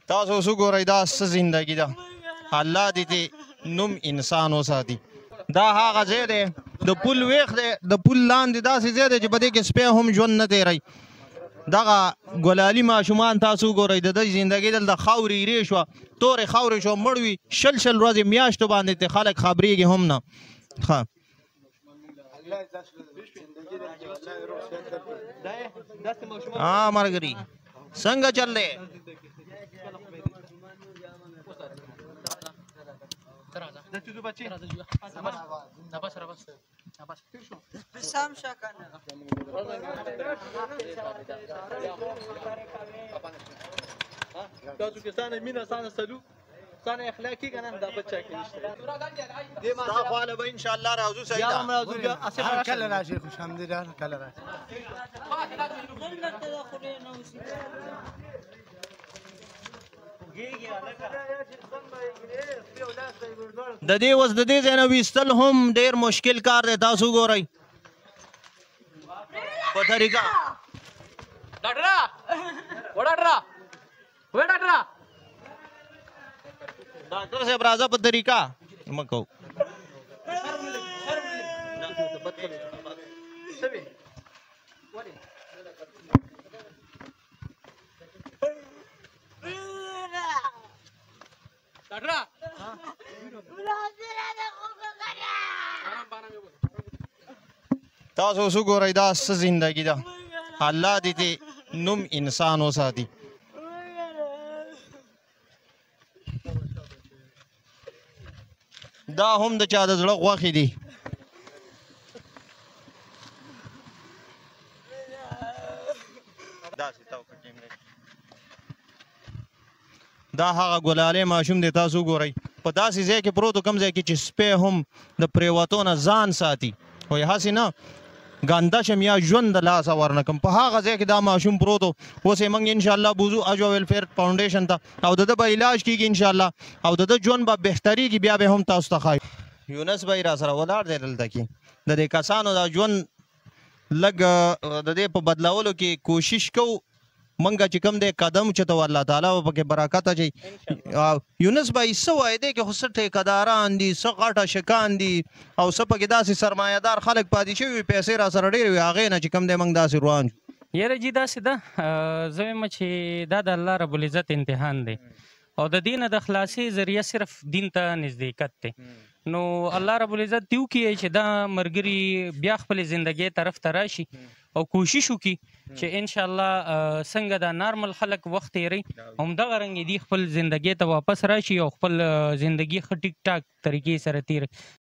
تاسو اوس وګورئ دا څه زندګي ده الله دې نوم انسان وساتي دا هغه ځای دی د پل ویښ دی د پل لاندې داسې ځای دی چې په دې کې سپی هم ژوند نه تېروي دغه ګلالي ماشومان تاسو وګورئ د دوی زندګي دلته خاورې ایرې شوه تورې خاورې شوه مړ وي شل ورځې میاشتو باندې ته خلک خبرېږي هم نه ښه ملګري څنګه چل دی تاسو کې ستانه مینه ستانه سلوک ستانه اخلاقي کنه دا بچا کې نشته دا خواله به ان شاء الله راځو صحیح یا ده هم راځو بیا اسه کله راشي خوش حمدلله کله راشي د دې اوس د دې ځای نه ویستل هم ډېر مشکل کار دی تاسو وګورئ په طریقه ډاکټره و ډاکټره ډاکټر صاحب راځه په طریقه مه کوو تاسو اوس وګورئ دا څه زندګي ده الله دې نوم انسان وساتي دا هم د چا د زړه غوښې دي دا هغه ګلالی ماشوم دی تاسو وګورئ په داسې ځای کې پروت کوم ځای کې چې سپی هم د پریوتو نه ځان ساتي وایي هسې نه ګانده شم یا ژوند د لاسه ورنکم په هغه ځای کې دا ماشوم پروت و اوس یې موږ انشاءالله بوځو اجوا ویلفیر فاونډیشن ته او د ده به علاج کېږي انشاءالله او د ده ژوند به بهتریږي بیا به هم تاسو ته ښایي یونس بھائی را سره ولاړ دی دلته کې د دې کسانو دا ژوند لږ د دې په بدلولو کې کوشش کوو منګه چې کوم دی قدم چته الله تعالی به پکې برکت اچوي یونس بھائی څه وایي دی کې خو څه ټیکهداران دي څه غټه شکان دي او څه پکې داسې سرمایهدار خلک پاتې شوي وي پیسې را سره ډېرې وي هغې نه چې کوم دی موږ داسې روان شو یاره جي داسې ده زه وایم چې دا د الله رب العزت امتحان دی او د دې نه د خلاصې ذریعه صرف دین ته نزدېکت دی نو الله رب العزت دې وکړي چې دا ملګري بیا خپلې زندګۍ طرف ته راشي او کوشش وکړي چې انشاءالله څنګه دا نارمل خلک وخت تېروي همدغه رنګ دې خپل زندګۍ ته واپس راشي او خپل زندګي ښه ټیک ټاک طریقې سره تېر